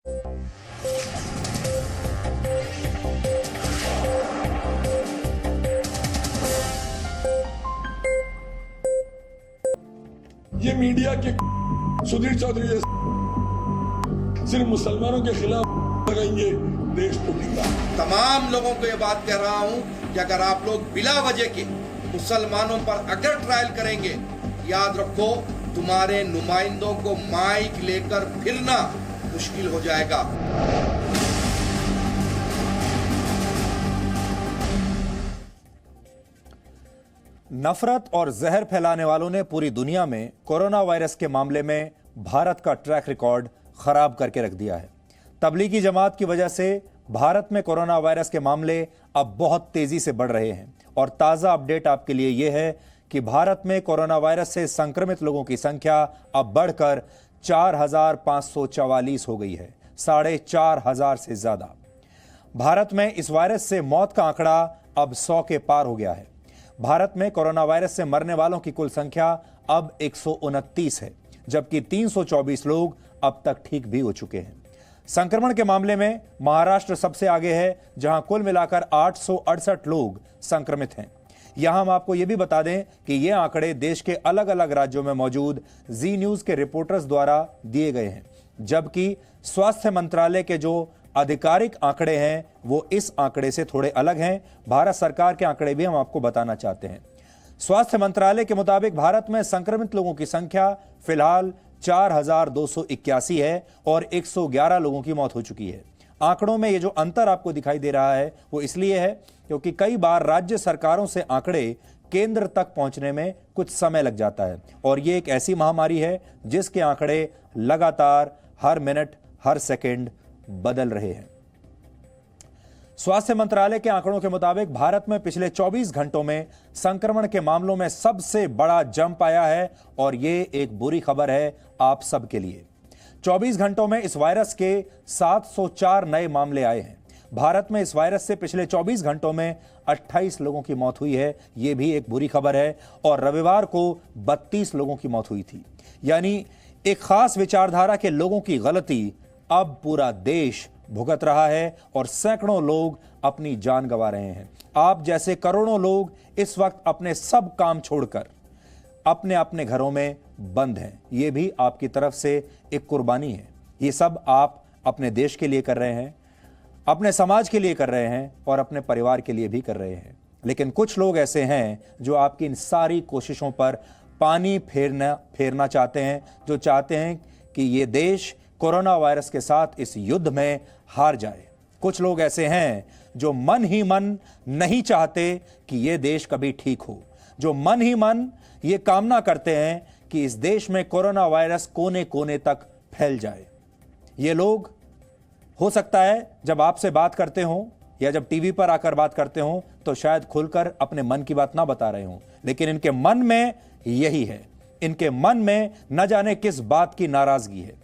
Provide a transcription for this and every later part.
ये मीडिया के सुधीर चौधरी सिर्फ मुसलमानों के खिलाफ लगाएंगे, देश टूटेगा। तमाम लोगों को ये बात कह रहा हूं कि अगर आप लोग बिला वजह के मुसलमानों पर अगर ट्रायल करेंगे, याद रखो तुम्हारे नुमाइंदों को माइक लेकर फिरना मुश्किल हो जाएगा। नफरत और जहर फैलाने वालों ने पूरी दुनिया में कोरोना वायरस के मामले में भारत का ट्रैक रिकॉर्ड खराब करके रख दिया है। तबलीगी जमात की वजह से भारत में कोरोना वायरस के मामले अब बहुत तेजी से बढ़ रहे हैं और ताज़ा अपडेट आपके लिए यह है कि भारत में कोरोना वायरस से संक्रमित लोगों की संख्या अब बढ़कर 4,544 हो गई है, 4,500 से ज्यादा। भारत में इस वायरस से मौत का आंकड़ा अब 100 के पार हो गया है। भारत में कोरोना वायरस से मरने वालों की कुल संख्या अब 129 है, जबकि 324 लोग अब तक ठीक भी हो चुके हैं। संक्रमण के मामले में महाराष्ट्र सबसे आगे है, जहां कुल मिलाकर 868 लोग संक्रमित हैं। यहां हम आपको यह भी बता दें कि ये आंकड़े देश के अलग अलग राज्यों में मौजूद जी न्यूज के रिपोर्टर्स द्वारा दिए गए हैं, जबकि स्वास्थ्य मंत्रालय के जो आधिकारिक आंकड़े हैं वो इस आंकड़े से थोड़े अलग हैं। भारत सरकार के आंकड़े भी हम आपको बताना चाहते हैं। स्वास्थ्य मंत्रालय के मुताबिक भारत में संक्रमित लोगों की संख्या फिलहाल 4,281 है और 111 लोगों की मौत हो चुकी है। आंकड़ों में ये जो अंतर आपको दिखाई दे रहा है वो इसलिए है क्योंकि कई बार राज्य सरकारों से आंकड़े केंद्र तक पहुंचने में कुछ समय लग जाता है और ये एक ऐसी महामारी है जिसके आंकड़े लगातार हर मिनट हर सेकंड बदल रहे हैं। स्वास्थ्य मंत्रालय के आंकड़ों के मुताबिक भारत में पिछले 24 घंटों में संक्रमण के मामलों में सबसे बड़ा जंप आया है और ये एक बुरी खबर है आप सबके लिए। 24 घंटों में इस वायरस के 704 नए मामले आए हैं। भारत में इस वायरस से पिछले 24 घंटों में 28 लोगों की मौत हुई है, यह भी एक बुरी खबर है। और रविवार को 32 लोगों की मौत हुई थी। यानी एक खास विचारधारा के लोगों की गलती अब पूरा देश भुगत रहा है और सैकड़ों लोग अपनी जान गंवा रहे हैं। आप जैसे करोड़ों लोग इस वक्त अपने सब काम छोड़कर अपने अपने घरों में बंद हैं। ये भी आपकी तरफ से एक कुर्बानी है। ये सब आप अपने देश के लिए कर रहे हैं, अपने समाज के लिए कर रहे हैं और अपने परिवार के लिए भी कर रहे हैं। लेकिन कुछ लोग ऐसे हैं जो आपकी इन सारी कोशिशों पर पानी फेरना चाहते हैं, जो चाहते हैं कि ये देश कोरोना वायरस के साथ इस युद्ध में हार जाए। कुछ लोग ऐसे हैं जो मन ही मन नहीं चाहते कि यह देश कभी ठीक हो, जो मन ही मन ये कामना करते हैं कि इस देश में कोरोना वायरस कोने कोने तक फैल जाए। ये लोग हो सकता है जब आपसे बात करते हों या जब टीवी पर आकर बात करते हों तो शायद खुलकर अपने मन की बात ना बता रहे हों, लेकिन इनके मन में यही है। इनके मन में न जाने किस बात की नाराजगी है।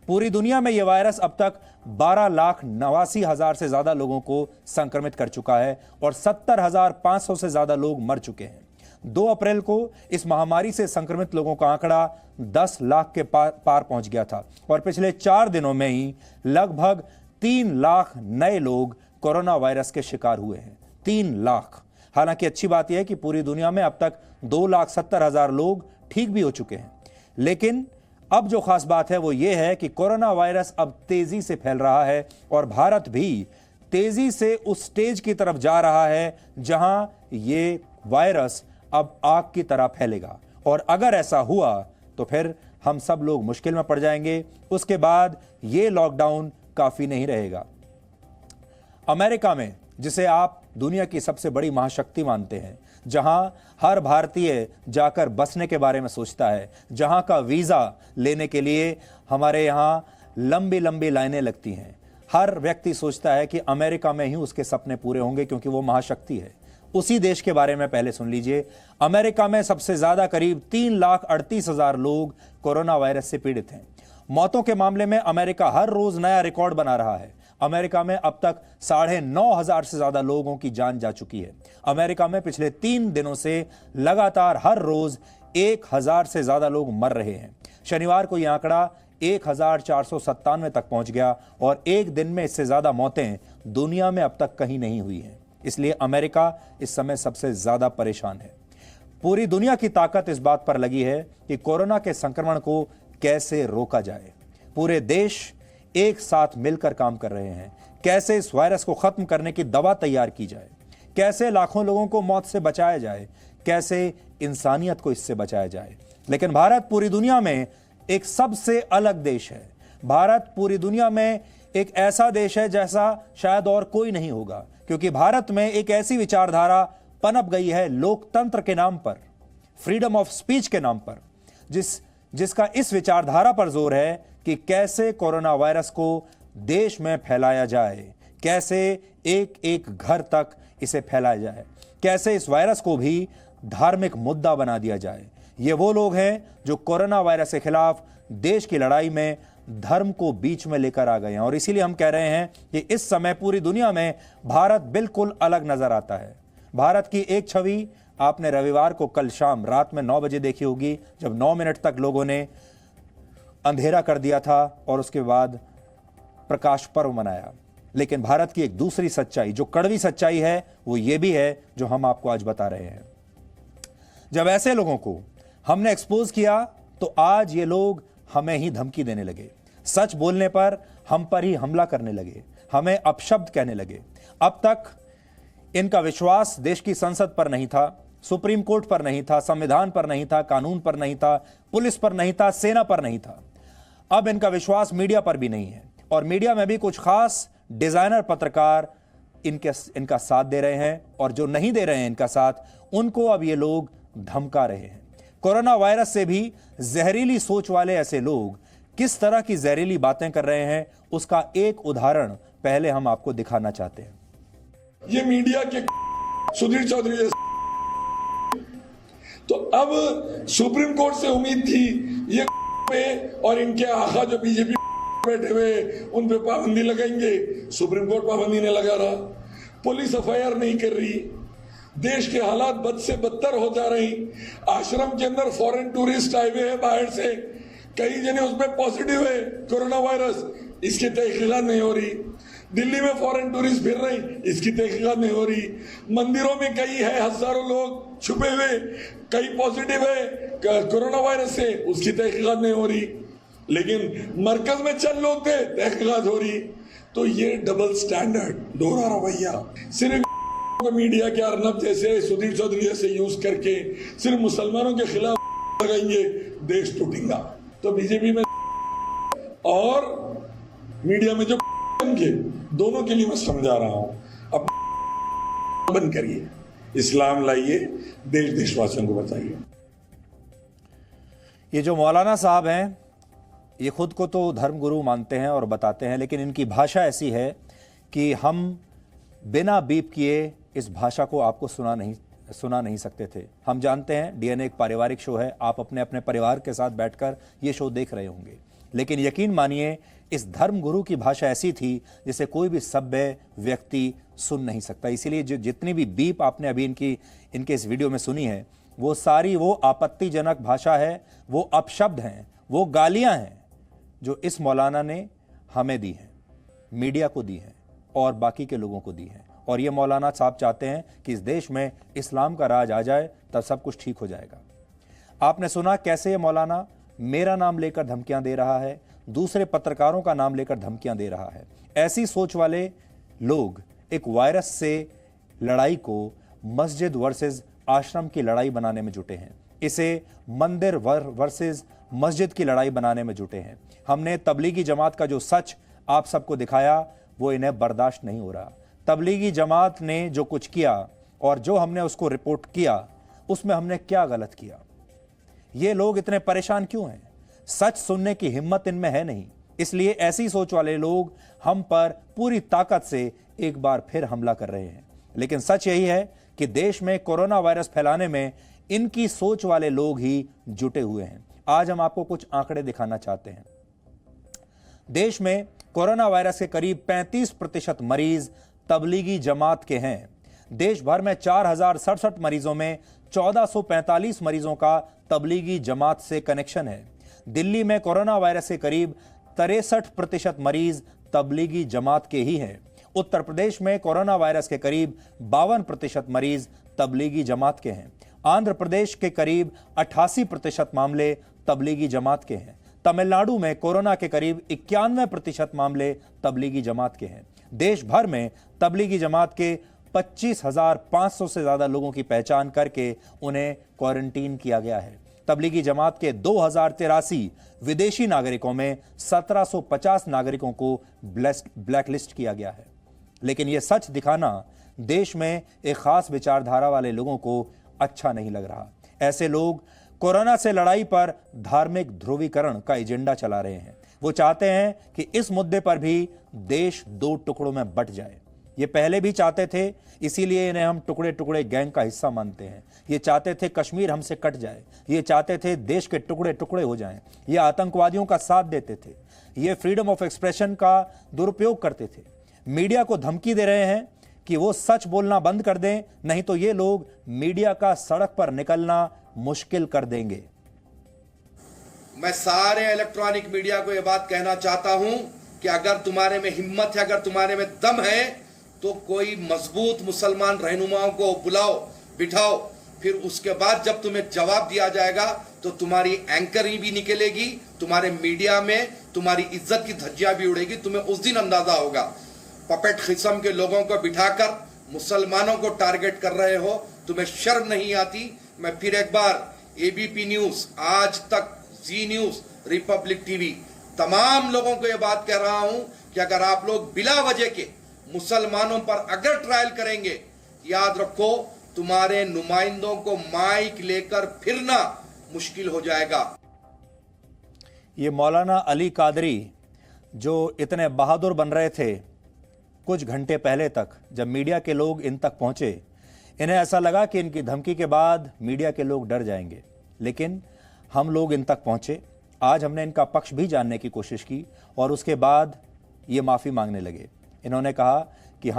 पूरी दुनिया में यह वायरस अब तक 12,89,000 से ज्यादा लोगों को संक्रमित कर चुका है और 70,500 से ज्यादा लोग मर चुके हैं। 2 अप्रैल को इस महामारी से संक्रमित लोगों का आंकड़ा 10 लाख के पार पहुंच गया था और पिछले 4 दिनों में ही लगभग 3 लाख नए लोग कोरोना वायरस के शिकार हुए हैं। 3 लाख। हालांकि अच्छी बात यह है कि पूरी दुनिया में अब तक 2,70,000 लोग ठीक भी हो चुके हैं। लेकिन अब जो खास बात है वो ये है कि कोरोना वायरस अब तेजी से फैल रहा है और भारत भी तेजी से उस स्टेज की तरफ जा रहा है जहां ये वायरस अब आग की तरह फैलेगा। और अगर ऐसा हुआ तो फिर हम सब लोग मुश्किल में पड़ जाएंगे। उसके बाद ये लॉकडाउन काफी नहीं रहेगा। अमेरिका में, जिसे आप दुनिया की सबसे बड़ी महाशक्ति मानते हैं, जहां हर भारतीय जाकर बसने के बारे में सोचता है, जहां का वीजा लेने के लिए हमारे यहां लंबी लंबी लाइनें लगती हैं, हर व्यक्ति सोचता है कि अमेरिका में ही उसके सपने पूरे होंगे क्योंकि वो महाशक्ति है। उसी देश के बारे में पहले सुन लीजिए। अमेरिका में सबसे ज्यादा करीब 3,38,000 लोग कोरोना वायरस से पीड़ित हैं। मौतों के मामले में अमेरिका हर रोज नया रिकॉर्ड बना रहा है। अमेरिका में अब तक 9,500 से ज्यादा लोगों की जान जा चुकी है। अमेरिका में पिछले 3 दिनों से लगातार हर रोज 1,000 से ज्यादा लोग मर रहे हैं। शनिवार को यह आंकड़ा 1497 तक पहुंच गया और एक दिन में इससे ज्यादा मौतें दुनिया में अब तक कहीं नहीं हुई हैं। इसलिए अमेरिका इस समय सबसे ज्यादा परेशान है। पूरी दुनिया की ताकत इस बात पर लगी है कि कोरोना के संक्रमण को कैसे रोका जाए। पूरे देश एक साथ मिलकर काम कर रहे हैं। कैसे इस वायरस को खत्म करने की दवा तैयार की जाए, कैसे लाखों लोगों को मौत से बचाया जाए, कैसे इंसानियत को इससे बचाया जाए। लेकिन भारत पूरी दुनिया में एक सबसे अलग देश है। भारत पूरी दुनिया में एक ऐसा देश है जैसा शायद और कोई नहीं होगा, क्योंकि भारत में एक ऐसी विचारधारा पनप गई है लोकतंत्र के नाम पर, फ्रीडम ऑफ स्पीच के नाम पर, जिसका इस विचारधारा पर जोर है कि कैसे कोरोना वायरस को देश में फैलाया जाए, कैसे एक एक घर तक इसे फैलाया जाए, कैसे इस वायरस को भी धार्मिक मुद्दा बना दिया जाए। ये वो लोग हैं जो कोरोना वायरस के खिलाफ देश की लड़ाई में धर्म को बीच में लेकर आ गए हैं। और इसीलिए हम कह रहे हैं कि इस समय पूरी दुनिया में भारत बिल्कुल अलग नजर आता है। भारत की एक छवि आपने रविवार को कल शाम रात में 9 बजे देखी होगी, जब 9 मिनट तक लोगों ने अंधेरा कर दिया था और उसके बाद प्रकाश पर्व मनाया। लेकिन भारत की एक दूसरी सच्चाई, जो कड़वी सच्चाई है, वो ये भी है जो हम आपको आज बता रहे हैं। जब ऐसे लोगों को हमने एक्सपोज किया तो आज ये लोग हमें ही धमकी देने लगे, सच बोलने पर हम पर ही हमला करने लगे, हमें अपशब्द कहने लगे। अब तक इनका विश्वास देश की संसद पर नहीं था, सुप्रीम कोर्ट पर नहीं था, संविधान पर नहीं था, कानून पर नहीं था, पुलिस पर नहीं था, सेना पर नहीं था। अब इनका विश्वास मीडिया पर भी नहीं है और मीडिया में भी कुछ खास डिजाइनर पत्रकार इनका साथ दे रहे हैं और जो नहीं दे रहे हैं इनका साथ, उनको अब ये लोग धमका रहे हैं। कोरोना वायरस से भी जहरीली सोच वाले ऐसे लोग किस तरह की जहरीली बातें कर रहे हैं, उसका एक उदाहरण पहले हम आपको दिखाना चाहते हैं। ये मीडिया के सुधीर चौधरी जैसे, तो अब सुप्रीम कोर्ट से उम्मीद थी ये पे और इनके आखा जो बीजेपी बैठे हुए उन पे पाबंदी लगाएंगे। सुप्रीम कोर्ट पाबंदी नहीं लगा रहा, पुलिस एफआईआर नहीं कर रही, देश के हालात बद से बदतर हो जा रही। आश्रम के अंदर फॉरेन टूरिस्ट आए हुए हैं बाहर से, कई जने उसमें पॉजिटिव है कोरोना वायरस, इसकी तहकीकात नहीं हो रही। दिल्ली में फॉरेन टूरिस्ट फिर रहे, इसकी तहकीकात नहीं हो रही। मंदिरों में कई है, हजारों लोग छुपे हुए, कई पॉजिटिव है कोरोना वायरस से, उसकी तहकीकात नहीं हो रही। लेकिन मरकज में चंद लोग थे, तहकीकात हो रही। तो ये डबल स्टैंडर्ड, दोहरा रवैया सिर्फ मीडिया के अर्नब जैसे, सुधीर चौधरी जैसे यूज करके सिर्फ मुसलमानों के खिलाफ लगाएंगे, देश टूटेगा। तो बीजेपी में और मीडिया में जो के दोनों के लिए मैं समझा रहा हूं, अब बंद करिए, इस्लाम लाइए, देश देशवासियों को बताइए। ये जो मौलाना साहब हैं, ये खुद को तो धर्मगुरु मानते हैं और बताते हैं, लेकिन इनकी भाषा ऐसी है कि हम बिना बीप किए इस भाषा को आपको सुना नहीं सकते थे। हम जानते हैं डीएनए एक पारिवारिक शो है, आप अपने अपने परिवार के साथ बैठकर ये शो देख रहे होंगे, लेकिन यकीन मानिए इस धर्मगुरु की भाषा ऐसी थी जिसे कोई भी सभ्य व्यक्ति सुन नहीं सकता। इसीलिए जो जितनी भी बीप आपने अभी इनके इस वीडियो में सुनी है, वो सारी वो आपत्तिजनक भाषा है, वो अपशब्द हैं, वो गालियां हैं जो इस मौलाना ने हमें दी हैं, मीडिया को दी हैं और बाकी के लोगों को दी हैं। और ये मौलाना साहब चाहते हैं कि इस देश में इस्लाम का राज आ जाए, तब सब कुछ ठीक हो जाएगा। आपने सुना कैसे ये मौलाना मेरा नाम लेकर धमकियां दे रहा है, दूसरे पत्रकारों का नाम लेकर धमकियां दे रहा है। ऐसी सोच वाले लोग एक वायरस से लड़ाई को मस्जिद वर्सेस आश्रम की लड़ाई बनाने में जुटे हैं, इसे मंदिर वर्सेस मस्जिद की लड़ाई बनाने में जुटे हैं। हमने तबलीगी जमात का जो सच आप सबको दिखाया, वो इन्हें बर्दाश्त नहीं हो रहा। तबलीगी जमात ने जो कुछ किया और जो हमने उसको रिपोर्ट किया, उसमें हमने क्या गलत किया? ये लोग इतने परेशान क्यों हैं? सच सुनने की हिम्मत इनमें है नहीं, इसलिए ऐसी सोच वाले लोग हम पर पूरी ताकत से एक बार फिर हमला कर रहे हैं। लेकिन सच यही है कि देश में कोरोना वायरस फैलाने में इनकी सोच वाले लोग ही जुटे हुए हैं। आज हम आपको कुछ आंकड़े दिखाना चाहते हैं। देश में कोरोना वायरस के करीब 35% मरीज तबलीगी जमात के हैं। देश भर में 4067 मरीजों में 1445 मरीजों का तबलीगी जमात से कनेक्शन है। दिल्ली में कोरोना वायरस के करीब 63% मरीज तबलीगी जमात के ही हैं। उत्तर प्रदेश में कोरोना वायरस के करीब 52% मरीज तबलीगी जमात के हैं। आंध्र प्रदेश के करीब 88% मामले तबलीगी जमात के हैं। तमिलनाडु में कोरोना के करीब 91% मामले तबलीगी जमात के हैं। देश भर में तबलीगी जमात के 25,500 से ज्यादा लोगों की पहचान करके उन्हें क्वारंटीन किया गया है। तबलीगी जमात के 2083 विदेशी नागरिकों में 1750 नागरिकों को ब्लैकलिस्ट किया गया है। लेकिन यह सच दिखाना देश में एक खास विचारधारा वाले लोगों को अच्छा नहीं लग रहा। ऐसे लोग कोरोना से लड़ाई पर धार्मिक ध्रुवीकरण का एजेंडा चला रहे हैं। वो चाहते हैं कि इस मुद्दे पर भी देश दो टुकड़ों में बंट जाए। ये पहले भी चाहते थे, इसीलिए इन्हें हम टुकड़े टुकड़े गैंग का हिस्सा मानते हैं। ये चाहते थे कश्मीर हमसे कट जाए, ये चाहते थे देश के टुकड़े टुकड़े हो जाएं, ये आतंकवादियों का साथ देते थे, ये फ्रीडम ऑफ एक्सप्रेशन का दुरुपयोग करते थे। मीडिया को धमकी दे रहे हैं कि वो सच बोलना बंद कर दें, नहीं तो ये लोग मीडिया का सड़क पर निकलना मुश्किल कर देंगे। मैं सारे इलेक्ट्रॉनिक मीडिया को यह बात कहना चाहता हूं कि अगर तुम्हारे में हिम्मत है, अगर तुम्हारे में दम है, तो कोई मजबूत मुसलमान रहनुमाओं को बुलाओ, बिठाओ, फिर उसके बाद जब तुम्हें जवाब दिया जाएगा तो तुम्हारी एंकरिंग भी निकलेगी, तुम्हारे मीडिया में तुम्हारी इज्जत की धज्जियां भी उड़ेगी। तुम्हें उस दिन अंदाजा होगा। पपेट किस्म के लोगों को बिठाकर मुसलमानों को टारगेट कर रहे हो, तुम्हें शर्म नहीं आती। मैं फिर एक बार एबीपी न्यूज, आज तक, जी न्यूज, रिपब्लिक टीवी, तमाम लोगों को यह बात कह रहा हूं कि अगर आप लोग बिला वजह के मुसलमानों पर अगर ट्रायल करेंगे, याद रखो तुम्हारे नुमाइंदों को माइक लेकर फिरना मुश्किल हो जाएगा। ये मौलाना अली कादरी जो इतने बहादुर बन रहे थे कुछ घंटे पहले तक, जब मीडिया के लोग इन तक पहुंचे, इन्हें ऐसा लगा कि इनकी धमकी के बाद मीडिया के लोग डर जाएंगे। लेकिन हम लोग इन तक पहुंचे। आज हमने इनका पक्ष भी जानने की कोशिश की और उसके बाद ये माफ़ी मांगने लगे। इन्होंने कहा कि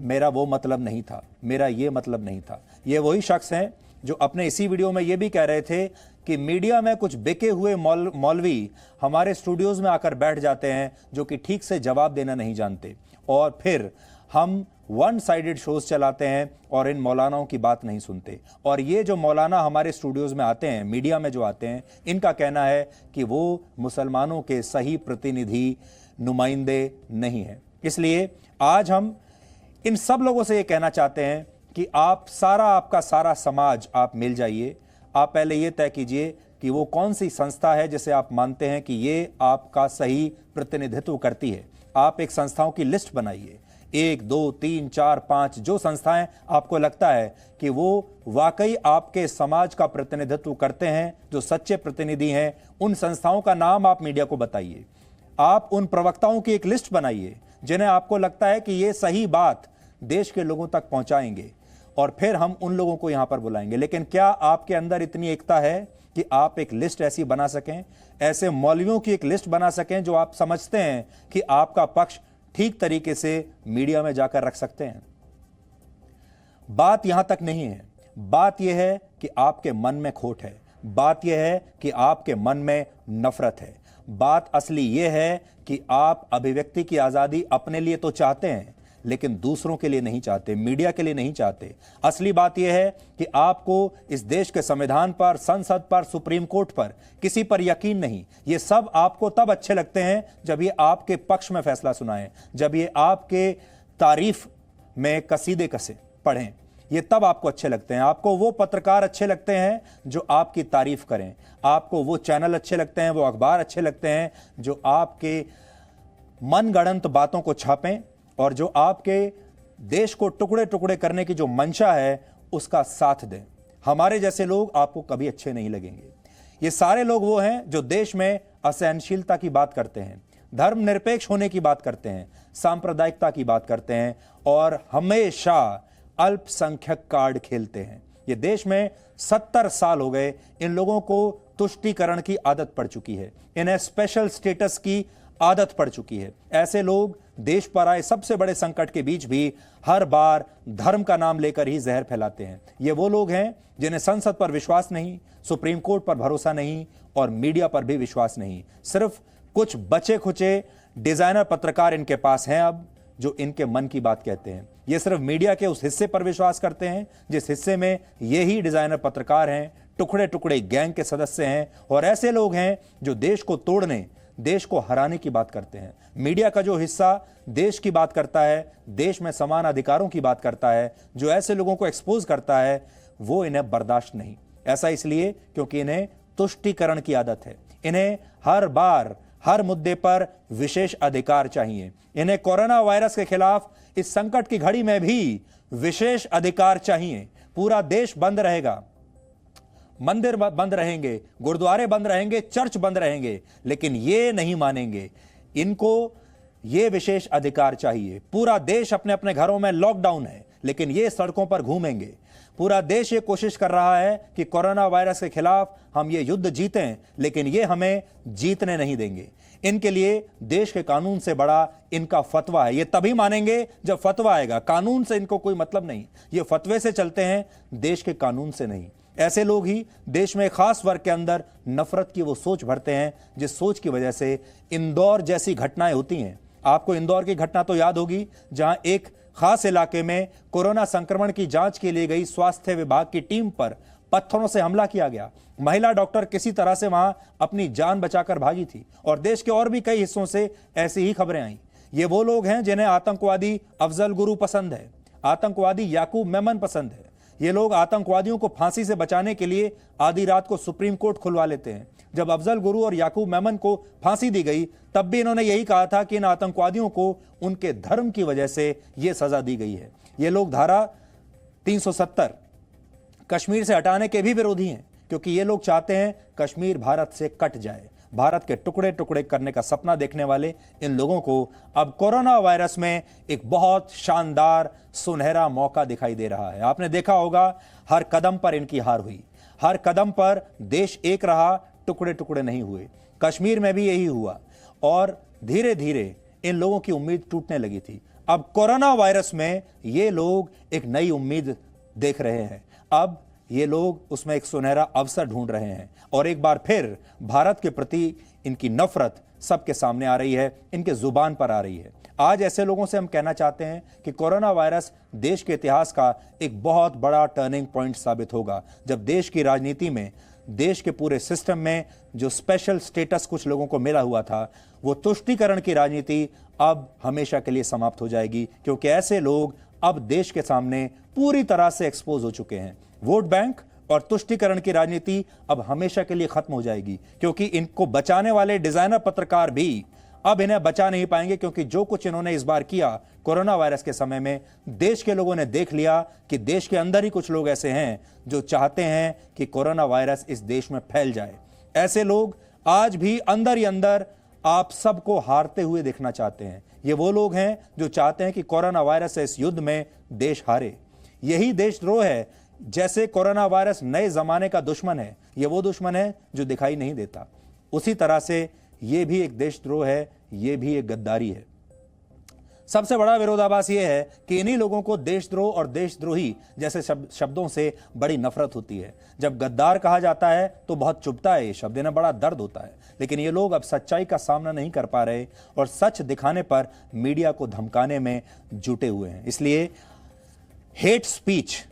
मेरा वो मतलब नहीं था, मेरा ये मतलब नहीं था। ये वही शख्स हैं जो अपने इसी वीडियो में ये भी कह रहे थे कि मीडिया में कुछ बिके हुए मौलवी हमारे स्टूडियोज में आकर बैठ जाते हैं जो कि ठीक से जवाब देना नहीं जानते, और फिर हम वन साइडेड शोज चलाते हैं और इन मौलानाओं की बात नहीं सुनते। और ये जो मौलाना हमारे स्टूडियोज में आते हैं, मीडिया में जो आते हैं, इनका कहना है कि वो मुसलमानों के सही प्रतिनिधि, नुमाइंदे नहीं हैं। इसलिए आज हम इन सब लोगों से ये कहना चाहते हैं कि आपका सारा समाज आप मिल जाइए। आप पहले ये तय कीजिए कि वो कौन सी संस्था है जिसे आप मानते हैं कि ये आपका सही प्रतिनिधित्व करती है। आप एक संस्थाओं की लिस्ट बनाइए, 1, 2, 3, 4, 5 जो संस्थाएं आपको लगता है कि वो वाकई आपके समाज का प्रतिनिधित्व करते हैं, जो सच्चे प्रतिनिधि हैं, उन संस्थाओं का नाम आप मीडिया को बताइए। आप उन प्रवक्ताओं की एक लिस्ट बनाइए जिन्हें आपको लगता है कि ये सही बात देश के लोगों तक पहुंचाएंगे, और फिर हम उन लोगों को यहां पर बुलाएंगे। लेकिन क्या आपके अंदर इतनी एकता है कि आप एक लिस्ट ऐसी बना सकें, ऐसे मौलवियों की एक लिस्ट बना सकें जो आप समझते हैं कि आपका पक्ष ठीक तरीके से मीडिया में जाकर रख सकते हैं? बात यहां तक नहीं है। बात यह है कि आपके मन में खोट है, बात यह है कि आपके मन में नफरत है। बात असली यह है कि आप अभिव्यक्ति की आजादी अपने लिए तो चाहते हैं, लेकिन दूसरों के लिए नहीं चाहते, मीडिया के लिए नहीं चाहते। असली बात यह है कि आपको इस देश के संविधान पर, संसद पर, सुप्रीम कोर्ट पर, किसी पर यकीन नहीं। ये सब आपको तब अच्छे लगते हैं जब ये आपके पक्ष में फैसला सुनाएं, जब ये आपके तारीफ में कसीदे कसे पढ़ें, ये तब आपको अच्छे लगते हैं। आपको वो पत्रकार अच्छे लगते हैं जो आपकी तारीफ करें, आपको वो चैनल अच्छे लगते हैं, वो अखबार अच्छे लगते हैं जो आपके मनगढ़ंत बातों को छापें और जो आपके देश को टुकड़े टुकड़े करने की जो मंशा है उसका साथ दें। हमारे जैसे लोग आपको कभी अच्छे नहीं लगेंगे। ये सारे लोग वो हैं जो देश में असहनशीलता की बात करते हैं, धर्मनिरपेक्ष होने की बात करते हैं, सांप्रदायिकता की बात करते हैं और हमेशा अल्पसंख्यक कार्ड खेलते हैं। ये देश में 70 साल हो गए इन लोगों को तुष्टीकरण की आदत पड़ चुकी है, इन्हें स्पेशल स्टेटस की आदत पड़ चुकी है। ऐसे लोग देश पर आए सबसे बड़े संकट के बीच भी हर बार धर्म का नाम लेकर ही जहर फैलाते हैं। ये वो लोग हैं जिन्हें संसद पर विश्वास नहीं, सुप्रीम कोर्ट पर भरोसा नहीं और मीडिया पर भी विश्वास नहीं। सिर्फ कुछ बचे खुचे डिजाइनर पत्रकार इनके पास हैं अब, जो इनके मन की बात कहते हैं। ये सिर्फ मीडिया के उस हिस्से पर विश्वास करते हैं जिस हिस्से में ये ही डिजाइनर पत्रकार हैं, टुकड़े टुकड़े गैंग के सदस्य हैं और ऐसे लोग हैं जो देश को तोड़ने, देश को हराने की बात करते हैं। मीडिया का जो हिस्सा देश की बात करता है, देश में समान अधिकारों की बात करता है, जो ऐसे लोगों को एक्सपोज करता है, वो इन्हें बर्दाश्त नहीं। ऐसा इसलिए क्योंकि इन्हें तुष्टीकरण की आदत है। इन्हें हर बार हर मुद्दे पर विशेष अधिकार चाहिए। इन्हें कोरोना वायरस के खिलाफ इस संकट की घड़ी में भी विशेष अधिकार चाहिए। पूरा देश बंद रहेगा, मंदिर बंद रहेंगे, गुरुद्वारे बंद रहेंगे, चर्च बंद रहेंगे, लेकिन ये नहीं मानेंगे। इनको ये विशेष अधिकार चाहिए। पूरा देश अपने अपने घरों में लॉकडाउन है, लेकिन ये सड़कों पर घूमेंगे। पूरा देश ये कोशिश कर रहा है कि कोरोना वायरस के खिलाफ हम ये युद्ध जीतें, लेकिन ये हमें जीतने नहीं देंगे। इनके लिए देश के कानून से बड़ा इनका फतवा है। ये तभी मानेंगे जब फतवा आएगा। कानून से इनको कोई मतलब नहीं, ये फतवे से चलते हैं, देश के कानून से नहीं। ऐसे लोग ही देश में खास वर्ग के अंदर नफरत की वो सोच भरते हैं जिस सोच की वजह से इंदौर जैसी घटनाएं होती हैं। आपको इंदौर की घटना तो याद होगी, जहां एक खास इलाके में कोरोना संक्रमण की जांच के लिए गई स्वास्थ्य विभाग की टीम पर पत्थरों से हमला किया गया। महिला डॉक्टर किसी तरह से वहां अपनी जान बचाकर भागी थी और देश के और भी कई हिस्सों से ऐसी ही खबरें आई। ये वो लोग हैं जिन्हें आतंकवादी अफजल गुरु पसंद है, आतंकवादी याकूब मेमन पसंद है। ये लोग आतंकवादियों को फांसी से बचाने के लिए आधी रात को सुप्रीम कोर्ट खुलवा लेते हैं। जब अफजल गुरु और याकूब मेमन को फांसी दी गई तब भी इन्होंने यही कहा था कि इन आतंकवादियों को उनके धर्म की वजह से यह सजा दी गई है। ये लोग धारा 370 कश्मीर से हटाने के भी विरोधी हैं, क्योंकि ये लोग चाहते हैं कश्मीर भारत से कट जाए। भारत के टुकड़े टुकड़े करने का सपना देखने वाले इन लोगों को अब कोरोना वायरस में एक बहुत शानदार सुनहरा मौका दिखाई दे रहा है। आपने देखा होगा हर कदम पर इनकी हार हुई, हर कदम पर देश एक रहा, टुकड़े टुकड़े नहीं हुए। कश्मीर में भी यही हुआ और धीरे धीरे इन लोगों की उम्मीद टूटने लगी थी। अब कोरोना वायरस में ये लोग एक नई उम्मीद देख रहे हैं। अब ये लोग उसमें एक सुनहरा अवसर ढूंढ रहे हैं और एक बार फिर भारत के प्रति इनकी नफरत सबके सामने आ रही है, इनके जुबान पर आ रही है। आज ऐसे लोगों से हम कहना चाहते हैं कि कोरोना वायरस देश के इतिहास का एक बहुत बड़ा टर्निंग पॉइंट साबित होगा, जब देश की राजनीति में, देश के पूरे सिस्टम में जो स्पेशल स्टेटस कुछ लोगों को मिला हुआ था, वो तुष्टीकरण की राजनीति अब हमेशा के लिए समाप्त हो जाएगी, क्योंकि ऐसे लोग अब देश के सामने पूरी तरह से एक्सपोज हो चुके हैं। वोट बैंक और तुष्टीकरण की राजनीति अब हमेशा के लिए खत्म हो जाएगी, क्योंकि इनको बचाने वाले डिजाइनर पत्रकार भी अब इन्हें बचा नहीं पाएंगे, क्योंकि जो कुछ इन्होंने इस बार किया कोरोना वायरस के समय में, देश के लोगों ने देख लिया कि देश के अंदर ही कुछ लोग ऐसे हैं जो चाहते हैं कि कोरोना वायरस इस देश में फैल जाए। ऐसे लोग आज भी अंदर ही अंदर आप सबको हारते हुए देखना चाहते हैं। ये वो लोग हैं जो चाहते हैं कि कोरोना वायरस से इस युद्ध में देश हारे। यही देशद्रोह है। जैसे कोरोना वायरस नए जमाने का दुश्मन है, ये वो दुश्मन है जो दिखाई नहीं देता, उसी तरह से ये भी एक देशद्रोह है, ये भी एक गद्दारी है। सबसे बड़ा विरोधाभास यह है कि इन्हीं लोगों को देशद्रोह और देशद्रोही जैसे शब्दों से बड़ी नफरत होती है। जब गद्दार कहा जाता है तो बहुत चुभता है, ये शब्द इन्हें बड़ा दर्द होता है, लेकिन ये लोग अब सच्चाई का सामना नहीं कर पा रहे और सच दिखाने पर मीडिया को धमकाने में जुटे हुए हैं। इसलिए हेट स्पीच,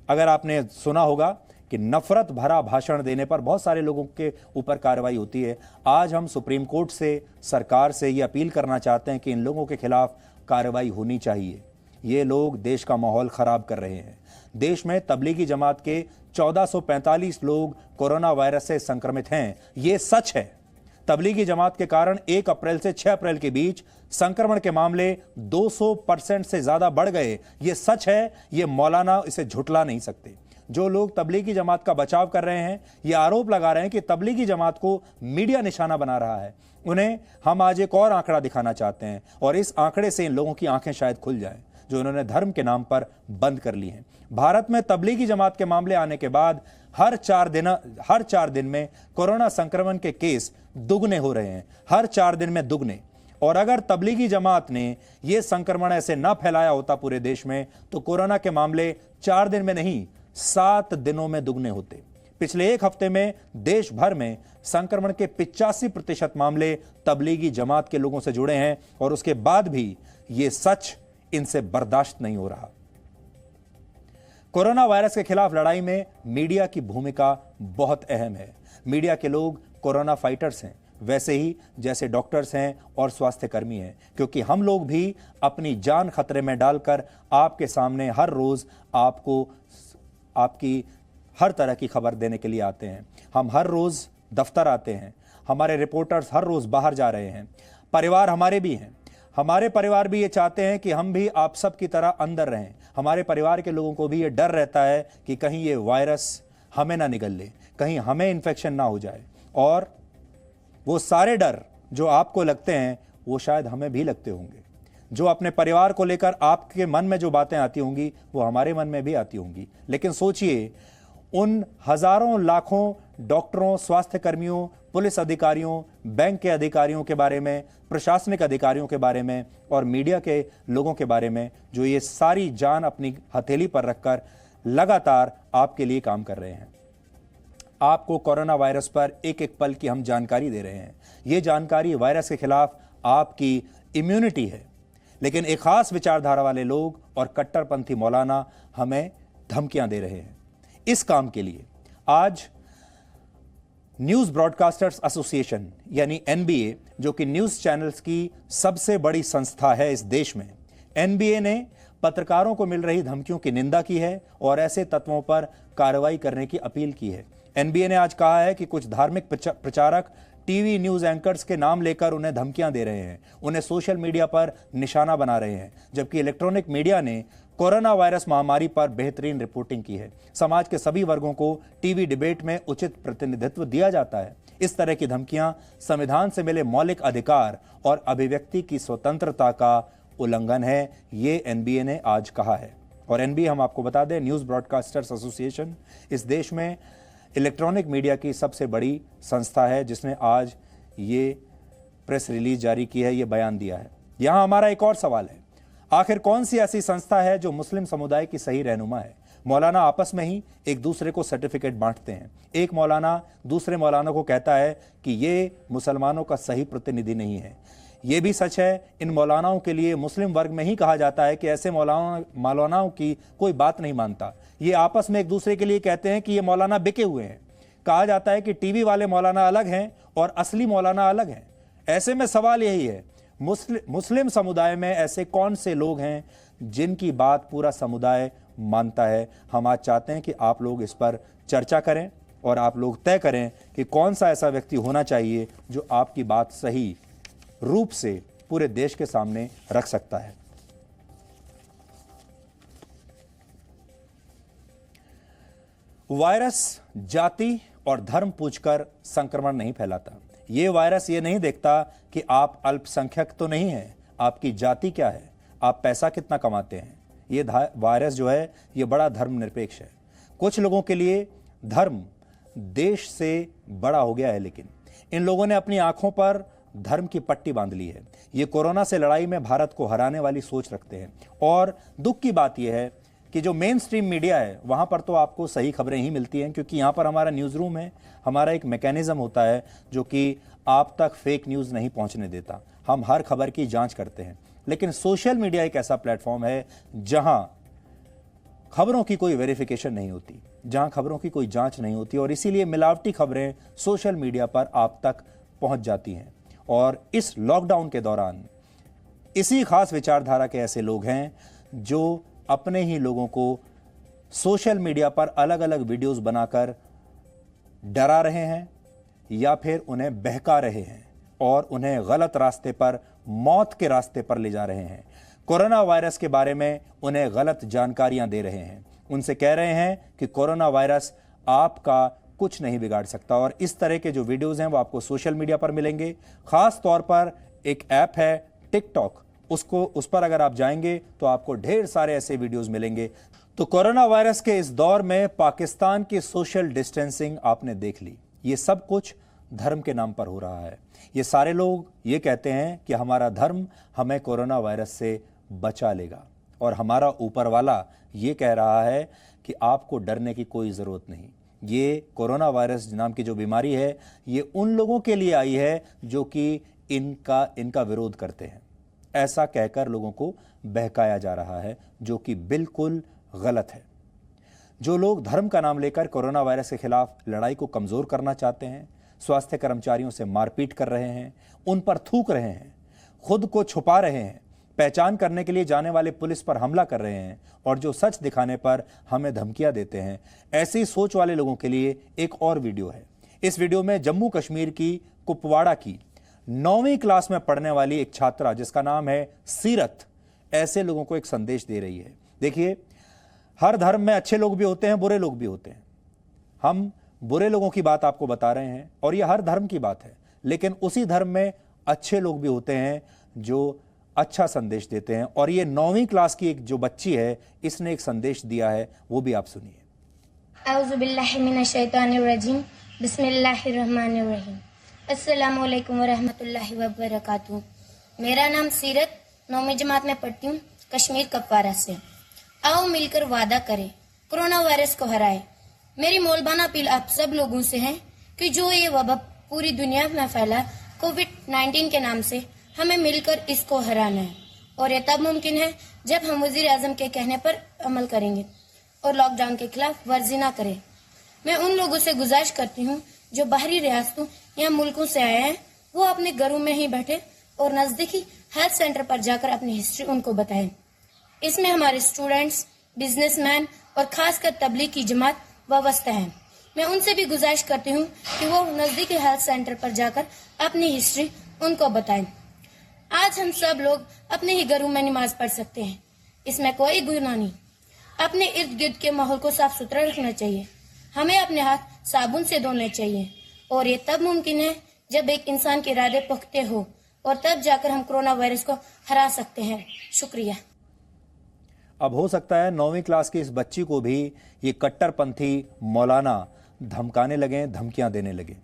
अगर आपने सुना होगा कि नफरत भरा भाषण देने पर बहुत सारे लोगों के ऊपर कार्रवाई होती है, आज हम सुप्रीम कोर्ट से, सरकार से ये अपील करना चाहते हैं कि इन लोगों के खिलाफ कार्रवाई होनी चाहिए। ये लोग देश का माहौल खराब कर रहे हैं। देश में तबलीगी जमात के 1445 लोग कोरोना वायरस से संक्रमित हैं, ये सच है। तबलीगी जमात के कारण 1 अप्रैल से 6 अप्रैल के बीच संक्रमण के मामले 200% से ज्यादा बढ़ गए, ये सच है। ये मौलाना इसे झुठला नहीं सकते। जो लोग तबलीगी जमात का बचाव कर रहे हैं, ये आरोप लगा रहे हैं कि तबलीगी जमात को मीडिया निशाना बना रहा है, उन्हें हम आज एक और आंकड़ा दिखाना चाहते हैं और इस आंकड़े से इन लोगों की आंखें शायद खुल जाएं जो इन्होंने धर्म के नाम पर बंद कर ली हैं। भारत में तबलीगी जमात के मामले आने के बाद हर 4 दिन में कोरोना संक्रमण के केस दुगने हो रहे हैं, हर 4 दिन में दुगने। और अगर तबलीगी जमात ने यह संक्रमण ऐसे ना फैलाया होता पूरे देश में तो कोरोना के मामले 4 दिन में नहीं 7 दिनों में दुगने होते। पिछले एक हफ्ते में देश भर में संक्रमण के 85% मामले तबलीगी जमात के लोगों से जुड़े हैं और उसके बाद भी यह सच इनसे बर्दाश्त नहीं हो रहा। कोरोना वायरस के खिलाफ लड़ाई में मीडिया की भूमिका बहुत अहम है। मीडिया के लोग कोरोना फाइटर्स हैं, वैसे ही जैसे डॉक्टर्स हैं और स्वास्थ्य कर्मी हैं, क्योंकि हम लोग भी अपनी जान खतरे में डालकर आपके सामने हर रोज आपको आपकी हर तरह की खबर देने के लिए आते हैं। हम हर रोज दफ्तर आते हैं, हमारे रिपोर्टर्स हर रोज बाहर जा रहे हैं। परिवार हमारे भी हैं, हमारे परिवार भी ये चाहते हैं कि हम भी आप सब की तरह अंदर रहें। हमारे परिवार के लोगों को भी ये डर रहता है कि कहीं ये वायरस हमें ना निगल ले, कहीं हमें इन्फेक्शन ना हो जाए। और वो सारे डर जो आपको लगते हैं वो शायद हमें भी लगते होंगे। जो अपने परिवार को लेकर आपके मन में जो बातें आती होंगी वो हमारे मन में भी आती होंगी। लेकिन सोचिए उन हजारों लाखों डॉक्टरों, स्वास्थ्य कर्मियों, पुलिस अधिकारियों, बैंक के अधिकारियों के बारे में, प्रशासनिक अधिकारियों के बारे में और मीडिया के लोगों के बारे में जो ये सारी जान अपनी हथेली पर रखकर लगातार आपके लिए काम कर रहे हैं। आपको कोरोना वायरस पर एक एक पल की हम जानकारी दे रहे हैं। ये जानकारी वायरस के खिलाफ आपकी इम्यूनिटी है। लेकिन एक खास विचारधारा वाले लोग और कट्टरपंथी मौलाना हमें धमकियां दे रहे हैं। इस काम के लिए आज न्यूज ब्रॉडकास्टर्स एसोसिएशन यानी एनबीए, जो कि न्यूज चैनल्स की सबसे बड़ी संस्था है इस देश में, एनबीए ने पत्रकारों को मिल रही धमकियों की निंदा की है और ऐसे तत्वों पर कार्रवाई करने की अपील की है। एनबीए ने आज कहा है कि कुछ धार्मिक प्रचारक टीवी न्यूज एंकर्स के नाम लेकर उन्हें धमकियां दे रहे हैं, उन्हें सोशल मीडिया पर निशाना बना रहे हैं, जबकि इलेक्ट्रॉनिक मीडिया ने कोरोना वायरस महामारी पर बेहतरीन रिपोर्टिंग की है। समाज के सभी वर्गों को टीवी डिबेट में उचित प्रतिनिधित्व दिया जाता है। इस तरह की धमकियां संविधान से मिले मौलिक अधिकार और अभिव्यक्ति की स्वतंत्रता का उल्लंघन है, ये एनबीए ने आज कहा है। और एनबीए, हम आपको बता दें, न्यूज ब्रॉडकास्टर्स एसोसिएशन इस देश में इलेक्ट्रॉनिक मीडिया की सबसे बड़ी संस्था है, जिसने आज ये प्रेस रिलीज जारी की है, ये बयान दिया है। यहां हमारा एक और सवाल है, आखिर कौन सी ऐसी संस्था है जो मुस्लिम समुदाय की सही रहनुमा है? मौलाना आपस में ही एक दूसरे को सर्टिफिकेट बांटते हैं। एक मौलाना दूसरे मौलाना को कहता है कि ये मुसलमानों का सही प्रतिनिधि नहीं है। ये भी सच है, इन मौलानाओं के लिए मुस्लिम वर्ग में ही कहा जाता है कि ऐसे मौलानाओं की कोई बात नहीं मानता। ये आपस में एक दूसरे के लिए कहते हैं कि ये मौलाना बिके हुए हैं। कहा जाता है कि टीवी वाले मौलाना अलग हैं और असली मौलाना अलग हैं। ऐसे में सवाल यही है, मुस्लिम समुदाय में ऐसे कौन से लोग हैं जिनकी बात पूरा समुदाय मानता है? हम आज चाहते हैं कि आप लोग इस पर चर्चा करें और आप लोग तय करें कि कौन सा ऐसा व्यक्ति होना चाहिए जो आपकी बात सही रूप से पूरे देश के सामने रख सकता है। वायरस जाति और धर्म पूछकर संक्रमण नहीं फैलाता। ये वायरस ये नहीं देखता कि आप अल्पसंख्यक तो नहीं हैं, आपकी जाति क्या है, आप पैसा कितना कमाते हैं। ये वायरस जो है ये बड़ा धर्मनिरपेक्ष है। कुछ लोगों के लिए धर्म देश से बड़ा हो गया है, लेकिन इन लोगों ने अपनी आंखों पर धर्म की पट्टी बांध ली है। ये कोरोना से लड़ाई में भारत को हराने वाली सोच रखते हैं। और दुख की बात यह है कि जो मेन स्ट्रीम मीडिया है वहां पर तो आपको सही खबरें ही मिलती हैं, क्योंकि यहां पर हमारा न्यूज़ रूम है, हमारा एक मैकेनिज्म होता है जो कि आप तक फेक न्यूज़ नहीं पहुंचने देता। हम हर खबर की जांच करते हैं। लेकिन सोशल मीडिया एक ऐसा प्लेटफॉर्म है जहां खबरों की कोई वेरिफिकेशन नहीं होती, जहां खबरों की कोई जांच नहीं होती, और इसीलिए मिलावटी खबरें सोशल मीडिया पर आप तक पहुंच जाती हैं। और इस लॉकडाउन के दौरान इसी खास विचारधारा के ऐसे लोग हैं जो अपने ही लोगों को सोशल मीडिया पर अलग अलग वीडियोस बनाकर डरा रहे हैं या फिर उन्हें बहका रहे हैं और उन्हें गलत रास्ते पर, मौत के रास्ते पर ले जा रहे हैं। कोरोना वायरस के बारे में उन्हें गलत जानकारियां दे रहे हैं। उनसे कह रहे हैं कि कोरोना वायरस आपका कुछ नहीं बिगाड़ सकता। और इस तरह के जो वीडियोस हैं वो आपको सोशल मीडिया पर मिलेंगे। खास तौर पर एक ऐप है टिकटॉक, उस पर अगर आप जाएंगे तो आपको ढेर सारे ऐसे वीडियोस मिलेंगे। तो कोरोना वायरस के इस दौर में पाकिस्तान की सोशल डिस्टेंसिंग आपने देख ली। ये सब कुछ धर्म के नाम पर हो रहा है। ये सारे लोग ये कहते हैं कि हमारा धर्म हमें कोरोना वायरस से बचा लेगा, और हमारा ऊपर वाला ये कह रहा है कि आपको डरने की कोई ज़रूरत नहीं। ये कोरोना वायरस नाम की जो बीमारी है, ये उन लोगों के लिए आई है जो कि इनका विरोध करते हैं। ऐसा कहकर लोगों को बहकाया जा रहा है, जो कि बिल्कुल गलत है। जो लोग धर्म का नाम लेकर कोरोना वायरस के खिलाफ लड़ाई को कमज़ोर करना चाहते हैं, स्वास्थ्य कर्मचारियों से मारपीट कर रहे हैं, उन पर थूक रहे हैं, खुद को छुपा रहे हैं, पहचान करने के लिए जाने वाले पुलिस पर हमला कर रहे हैं, और जो सच दिखाने पर हमें धमकियां देते हैं, ऐसी सोच वाले लोगों के लिए एक और वीडियो है। इस वीडियो में जम्मू कश्मीर की कुपवाड़ा की 9वीं क्लास में पढ़ने वाली एक छात्रा, जिसका नाम है सीरत, ऐसे लोगों को एक संदेश दे रही है। देखिए, हर धर्म में अच्छे लोग भी होते हैं, बुरे लोग भी होते हैं। हम बुरे लोगों की बात आपको बता रहे हैं, और यह हर धर्म की बात है, लेकिन उसी धर्म में अच्छे लोग भी होते हैं जो अच्छा संदेश देते हैं। और ये 9वीं क्लास की एक जो बच्ची है, इसने एक संदेश दिया है, वो भी आप सुनिए। औज़ुबिल्लाहिमिनश्शैतानिर्रजीम, बिस्मिल्लाहिर्रहमानिर्रहीम, अस्सलामु अलैकुम वरहमतुल्लाहि वबरकातुहू। मेरा नाम सीरत, 9वीं जमात में पढ़ती हूँ, कश्मीर कुपवाड़ा से। आओ मिलकर वादा करें, कोरोना वायरस को हराए। मेरी मोलबाना अपील आप सब लोगों से है कि जो ये वबा पूरी दुनिया में फैला कोविड-19 के नाम से, हमें मिलकर इसको हराना है। और ये तब मुमकिन है जब हम वजीर आजम के कहने पर अमल करेंगे और लॉकडाउन के खिलाफ वर्जी ना करें। मैं उन लोगों से गुजारिश करती हूँ जो बाहरी रियासतों या मुल्कों से आए हैं, वो अपने घरों में ही बैठे और नजदीकी हेल्थ सेंटर पर जाकर अपनी हिस्ट्री उनको बताएं। इसमें हमारे स्टूडेंट्स, बिजनेसमैन और खासकर तबलीग की जमात वाबस्ता है। मैं उनसे भी गुजारिश करती हूँ कि वो नजदीकी हेल्थ सेंटर पर जाकर अपनी हिस्ट्री उनको बताएं। आज हम सब लोग अपने ही घरों में नमाज पढ़ सकते हैं, इसमें कोई गुनाह नहीं। अपने इर्द गिर्द के माहौल को साफ सुथरा रखना चाहिए। हमें अपने हाथ साबुन से धोने चाहिए, और ये तब मुमकिन है जब एक इंसान के इरादे पुख्ते हो, और तब जाकर हम कोरोना वायरस को हरा सकते हैं। शुक्रिया। अब हो सकता है 9वीं क्लास की इस बच्ची को भी ये कट्टरपंथी मौलाना धमकाने लगे, धमकियां देने लगे।